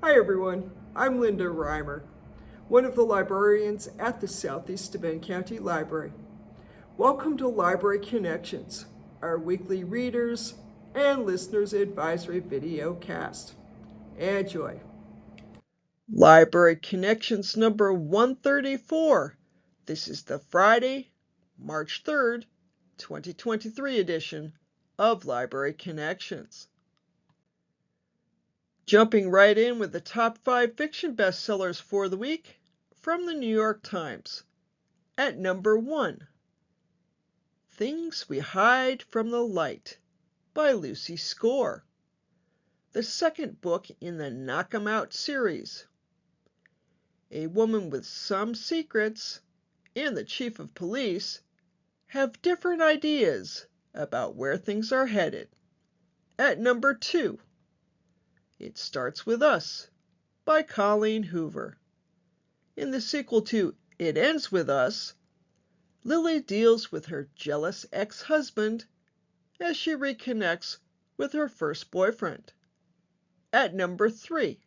Hi everyone, I'm Linda Reimer, one of the librarians at the Southeast Bend County Library. Welcome to Library Connections, our weekly readers and listeners advisory video cast. Enjoy. Library Connections number 134. This is the Friday, March 3rd, 2023 edition of Library Connections. Jumping right in with the top 5 fiction bestsellers for the week from the New York Times. At number 1, Things We Hide from the Light by Lucy Score, the second book in the Knock 'em Out series. A woman with some secrets and the chief of police have different ideas about where things are headed. At number 2, It Starts With Us by Colleen Hoover. In the sequel to It Ends With Us, Lily deals with her jealous ex-husband as she reconnects with her first boyfriend. At number 3,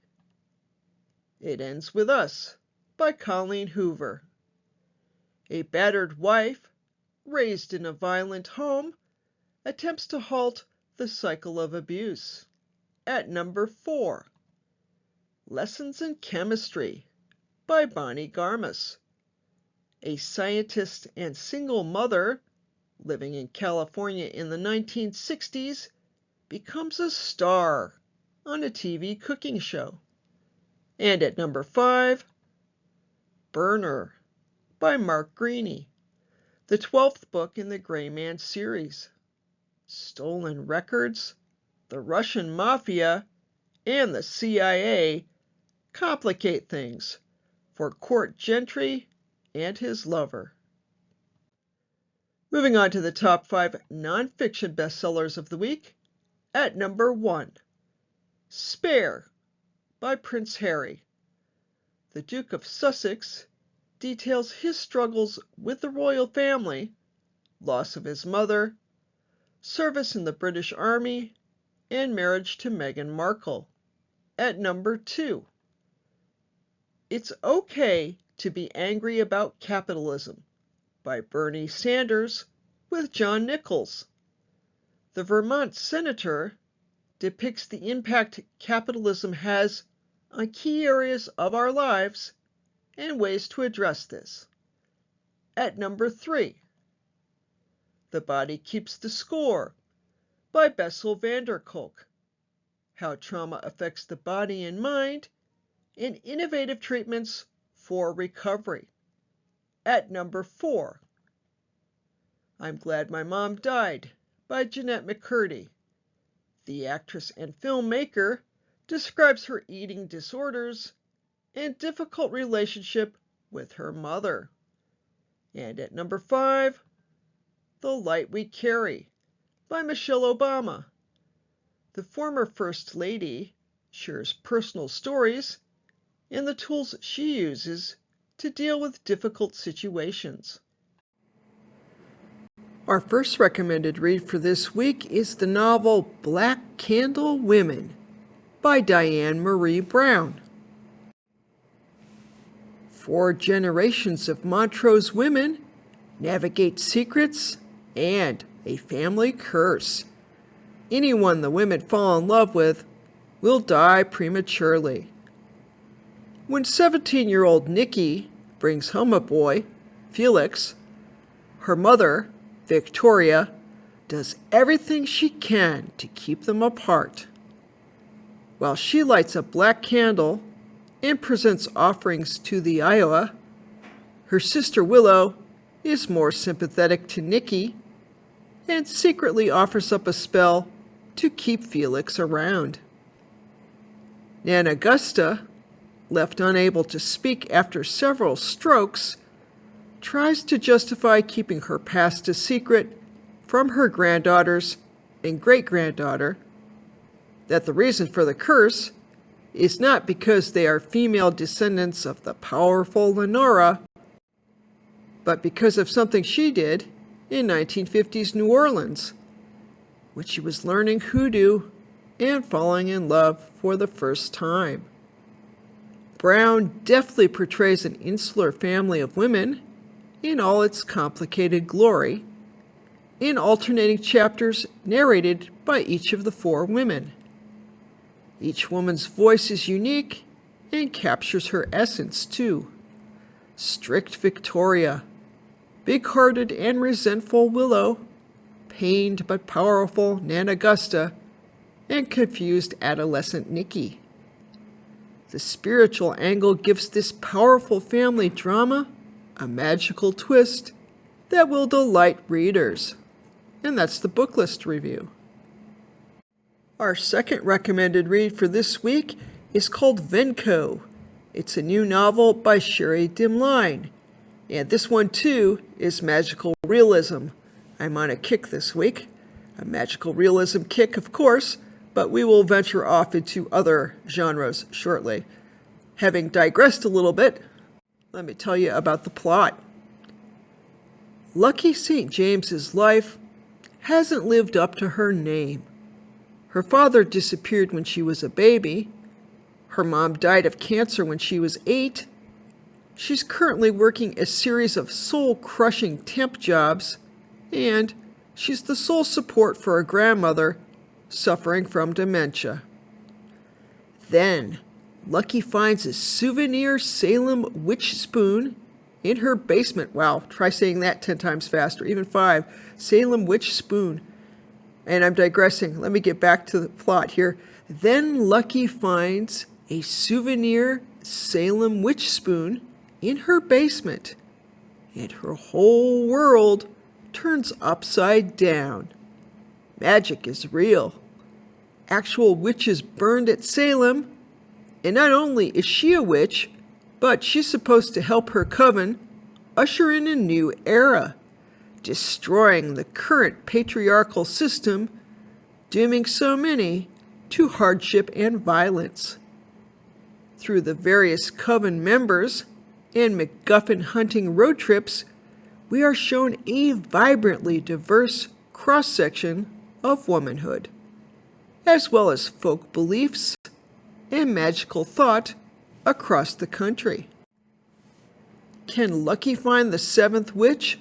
It Ends With Us by Colleen Hoover. A battered wife, raised in a violent home, attempts to halt the cycle of abuse. At number 4, Lessons in Chemistry by Bonnie Garmus. A scientist and single mother living in California in the 1960s becomes a star on a TV cooking show. And at number 5, Burner by Mark Greaney, the 12th book in the Gray Man series. Stolen records, the Russian mafia, and the CIA complicate things for Court Gentry and his lover. Moving on to the top 5 nonfiction bestsellers of the week. At number 1, Spare by Prince Harry. The Duke of Sussex details his struggles with the royal family, loss of his mother, service in the British Army, and marriage to Meghan Markle. At number 2, It's Okay to Be Angry About Capitalism by Bernie Sanders with John Nichols. The Vermont senator depicts the impact capitalism has on key areas of our lives and ways to address this. At number 3, The Body Keeps the Score by Bessel van der Kolk. How trauma affects the body and mind, and innovative treatments for recovery. At number 4, I'm Glad My Mom Died by Jeanette McCurdy. The actress and filmmaker describes her eating disorders and difficult relationship with her mother. And at number 5, The Light We Carry by Michelle Obama. The former First Lady shares personal stories and the tools she uses to deal with difficult situations. Our first recommended read for this week is the novel Black Candle Women by Diane Marie Brown. 4 generations of Montrose women navigate secrets and a family curse. Anyone the women fall in love with will die prematurely. When 17-year-old Nikki brings home a boy, Felix, her mother, Victoria, does everything she can to keep them apart. While she lights a black candle and presents offerings to the Iowa, her sister Willow is more sympathetic to Nikki and secretly offers up a spell to keep Felix around. Nan Augusta, left unable to speak after several strokes, tries to justify keeping her past a secret from her granddaughters and great-granddaughter, that the reason for the curse is not because they are female descendants of the powerful Lenora, but because of something she did in 1950s New Orleans, when she was learning hoodoo and falling in love for the first time. Brown deftly portrays an insular family of women in all its complicated glory, in alternating chapters narrated by each of the 4 women. Each woman's voice is unique and captures her essence, too. Strict Victoria, big-hearted and resentful Willow, pained but powerful Nan Augusta, and confused adolescent Nikki. The spiritual angle gives this powerful family drama a magical twist that will delight readers. And that's the book list review. Our second recommended read for this week is called Venko. It's a new novel by Sherry Dimline. And this one, too, is magical realism. I'm on a kick this week. A magical realism kick, of course, but we will venture off into other genres shortly. Having digressed a little bit, let me tell you about the plot. Lucky St. James's life hasn't lived up to her name. Her father disappeared when she was a baby. Her mom died of cancer when she was 8. She's currently working a series of soul-crushing temp jobs, and she's the sole support for her grandmother suffering from dementia. Then, Lucky finds a souvenir Salem witch spoon in her basement. Wow, try saying that 10 times faster, even 5. Salem witch spoon. And I'm digressing. Let me get back to the plot here. Then Lucky finds a souvenir Salem witch spoon in her basement, and her whole world turns upside down. Magic is real. Actual witches burned at Salem, and not only is she a witch, but she's supposed to help her coven usher in a new era, destroying the current patriarchal system, dooming so many to hardship and violence. Through the various coven members and MacGuffin-hunting road trips, we are shown a vibrantly diverse cross-section of womanhood, as well as folk beliefs and magical thought across the country. Can Lucky find the 7th witch,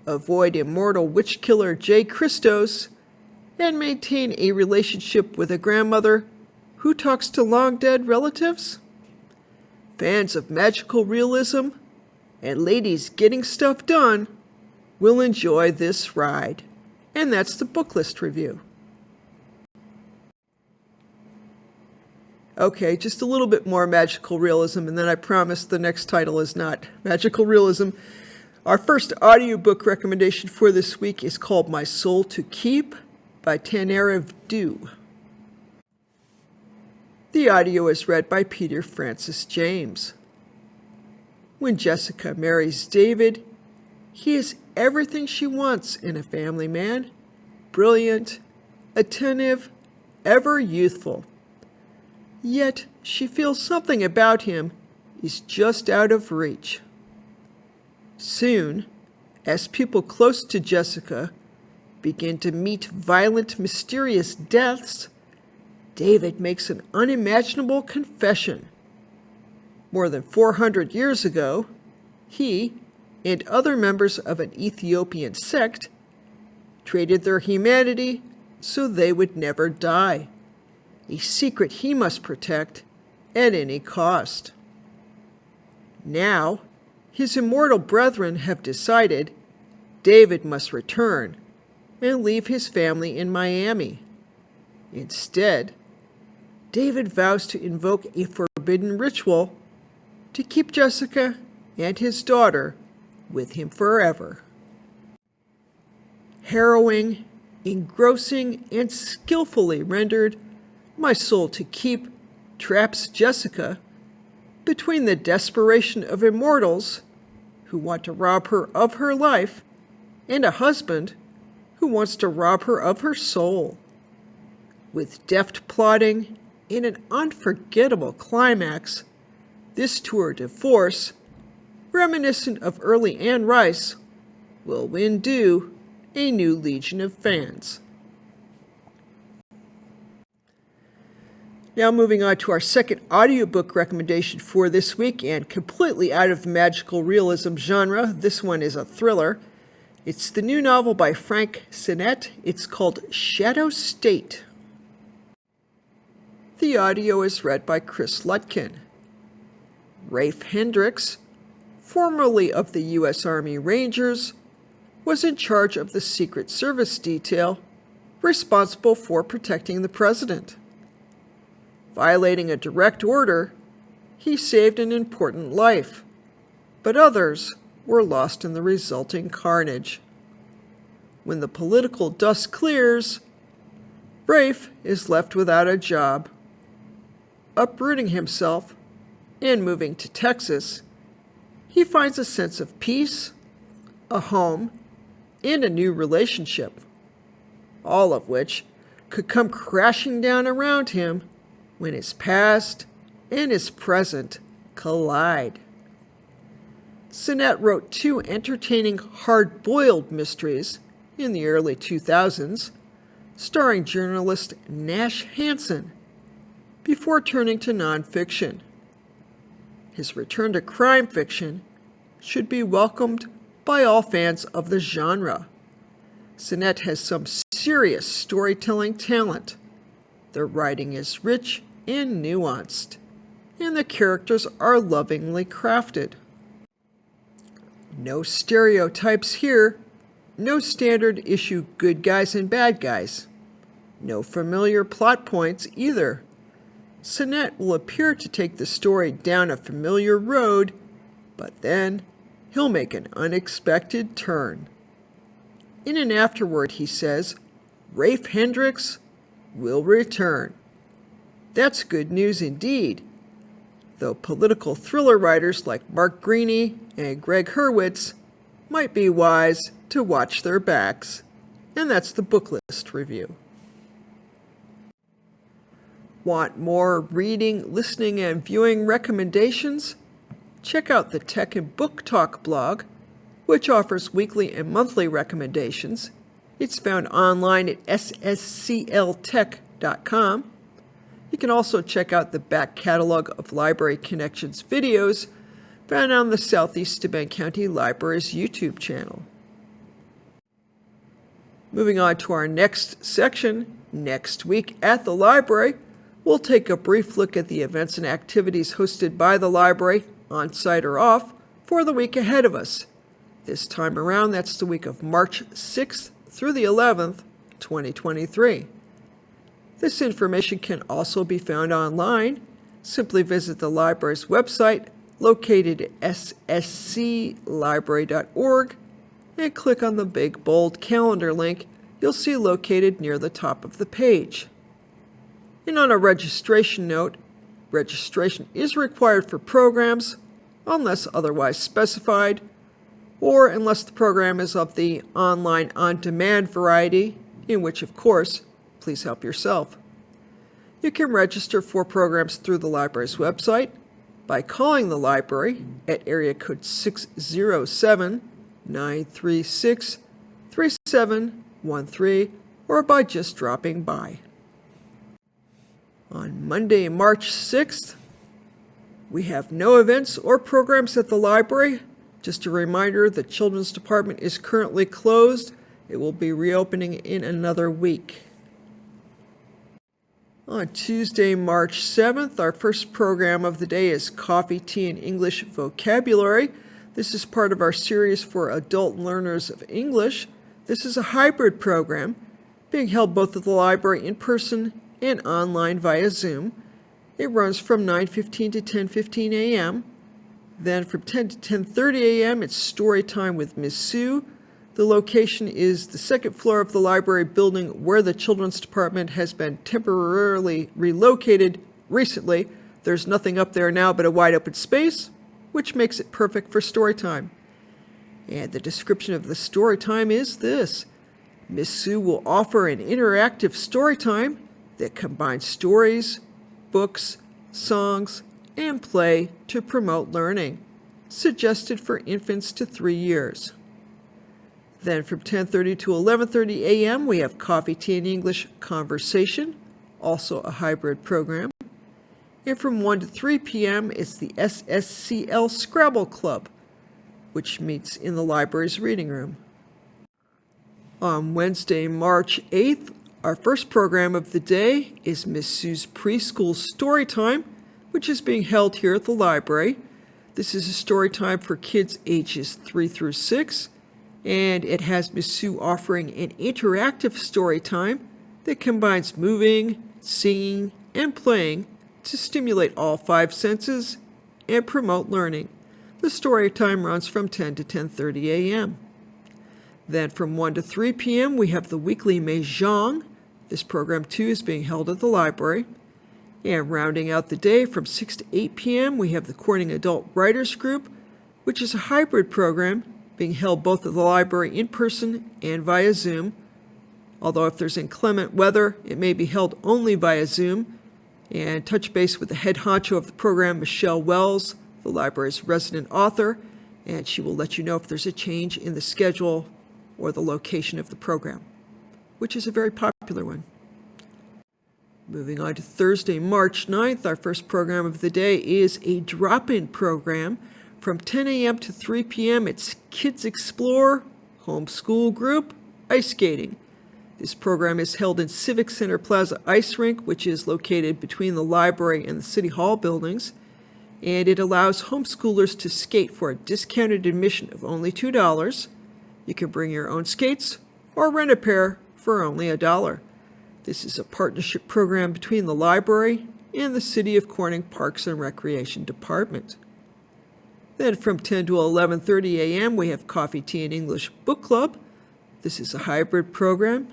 avoid immortal witch killer Jay Christos, and maintain a relationship with a grandmother who talks to long-dead relatives? Fans of magical realism and ladies getting stuff done will enjoy this ride. And that's the book list review. Okay, just a little bit more magical realism, and then I promise the next title is not magical realism. Our first audiobook recommendation for this week is called My Soul to Keep by Tanariv Due. The audio is read by Peter Francis James. When Jessica marries David, he is everything she wants in a family man: brilliant, attentive, ever youthful. Yet she feels something about him is just out of reach. Soon, as people close to Jessica begin to meet violent, mysterious deaths, David makes an unimaginable confession. More than 400 years ago, he and other members of an Ethiopian sect traded their humanity so they would never die, a secret he must protect at any cost. Now, his immortal brethren have decided David must return and leave his family in Miami. Instead, David vows to invoke a forbidden ritual to keep Jessica and his daughter with him forever. Harrowing, engrossing, and skillfully rendered, My Soul to Keep traps Jessica between the desperation of immortals who want to rob her of her life and a husband who wants to rob her of her soul. With deft plotting and an unforgettable climax, this tour de force, reminiscent of early Anne Rice, will win Due a new legion of fans. Now moving on to our second audiobook recommendation for this week, and completely out of the magical realism genre. This one is a thriller. It's the new novel by Frank Sinnett. It's called Shadow State. The audio is read by Chris Lutkin. Rafe Hendricks, formerly of the U.S. Army Rangers, was in charge of the Secret Service detail responsible for protecting the president. Violating a direct order, he saved an important life, but others were lost in the resulting carnage. When the political dust clears, Rafe is left without a job. Uprooting himself and moving to Texas, he finds a sense of peace, a home, and a new relationship, all of which could come crashing down around him when his past and his present collide. Sinnett wrote 2 entertaining hard-boiled mysteries in the early 2000s, starring journalist Nash Hansen, before turning to nonfiction. His return to crime fiction should be welcomed by all fans of the genre. Sinnett has some serious storytelling talent. The writing is rich and nuanced, and the characters are lovingly crafted. No stereotypes here, no standard issue good guys and bad guys, no familiar plot points either. Sinnett will appear to take the story down a familiar road, but then he'll make an unexpected turn. In an afterword, he says, Rafe Hendricks will return. That's good news indeed, though political thriller writers like Mark Greaney and Greg Hurwitz might be wise to watch their backs. And that's the book list review. Want more reading, listening, and viewing recommendations? Check out the Tech and Book Talk blog, which offers weekly and monthly recommendations. It's found online at sscltech.com. You can also check out the back catalog of Library Connections videos found on the Southeast Steuben County Library's YouTube channel. Moving on to our next section, next week at the library, we'll take a brief look at the events and activities hosted by the library, on-site or off, for the week ahead of us. This time around, that's the week of March 6th through the 11th, 2023. This information can also be found online. Simply visit the library's website, located at ssclibrary.org, and click on the big bold calendar link you'll see located near the top of the page. And on a registration note, registration is required for programs unless otherwise specified, or unless the program is of the online on-demand variety, in which, of course, please help yourself. You can register for programs through the library's website by calling the library at area code 607-936-3713, or by just dropping by. On Monday, March 6th, we have no events or programs at the library. Just a reminder, the Children's Department is currently closed. It will be reopening in another week. On Tuesday, March 7th, our first program of the day is Coffee, Tea, and English Vocabulary. This is part of our series for adult learners of English. This is a hybrid program being held both at the library in person and online via Zoom. It runs from 9:15 to 10:15 a.m. Then from 10 to 10:30 a.m., it's story time with Ms. Sue. The location is the second floor of the library building where the Children's Department has been temporarily relocated recently. There's nothing up there now but a wide open space, which makes it perfect for story time. And the description of the story time is this. Ms. Sue will offer an interactive story time that combines stories, books, songs, and play to promote learning, suggested for infants to 3 years. Then from 10:30 to 11:30 a.m., we have Coffee, Tea, and English Conversation, also a hybrid program. And from 1 to 3 p.m., it's the SSCL Scrabble Club, which meets in the library's reading room. On Wednesday, March 8th, our first program of the day is Miss Sue's Preschool Story Time, which is being held here at the library. This is a story time for kids ages 3 through 6, and it has Miss Sue offering an interactive story time that combines moving, singing, and playing to stimulate all 5 senses and promote learning. The story time runs from 10 to 10:30 a.m. Then from 1 to 3 p.m. we have the weekly Mahjong. This program too is being held at the library. And rounding out the day from 6 to 8 p.m. we have the Corning Adult Writers Group, which is a hybrid program being held both at the library in person and via Zoom. Although if there's inclement weather, it may be held only via Zoom. And touch base with the head honcho of the program, Michelle Wells, the library's resident author, and she will let you know if there's a change in the schedule or the location of the program, which is a very popular one. Moving on to Thursday, March 9th, our first program of the day is a drop-in program. From 10 a.m. to 3 p.m., it's Kids Explore, Homeschool Group, Ice Skating. This program is held in Civic Center Plaza Ice Rink, which is located between the library and the City Hall buildings, and it allows homeschoolers to skate for a discounted admission of only $2. You can bring your own skates or rent a pair for only $1. This is a partnership program between the library and the City of Corning Parks and Recreation Department. Then from 10 to 11:30 a.m. we have Coffee, Tea, and English Book Club. This is a hybrid program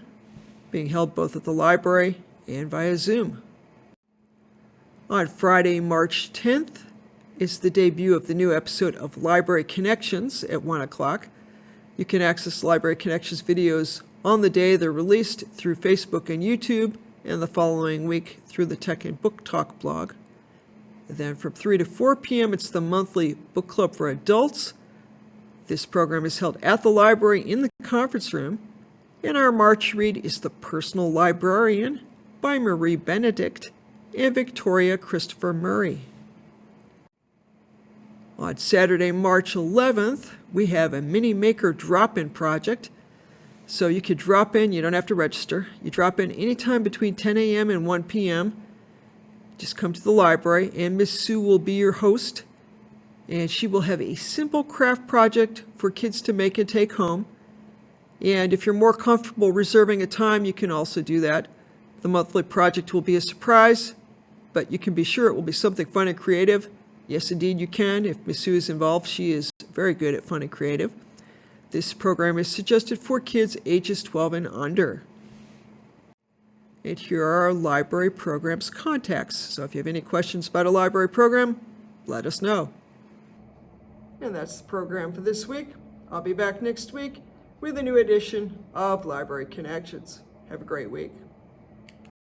being held both at the library and via Zoom. On Friday, March 10th, is the debut of the new episode of Library Connections at 1 o'clock. You can access Library Connections videos on the day they're released through Facebook and YouTube, and the following week through the Tech and Book Talk blog. And then from 3 to 4 p.m., it's the monthly book club for adults. This program is held at the library in the conference room, and our March read is The Personal Librarian by Marie Benedict and Victoria Christopher Murray. On Saturday, March 11th, we have a mini maker drop-in project. So you could drop in, you don't have to register. You drop in anytime between 10 a.m. and 1 p.m. Just come to the library, and Miss Sue will be your host. And she will have a simple craft project for kids to make and take home. And if you're more comfortable reserving a time, you can also do that. The monthly project will be a surprise, but you can be sure it will be something fun and creative. Yes, indeed, you can. If Miss Sue is involved, she is very good at fun and creative. This program is suggested for kids ages 12 and under. And here are our library program's contacts. So if you have any questions about a library program, let us know. And that's the program for this week. I'll be back next week with a new edition of Library Connections. Have a great week.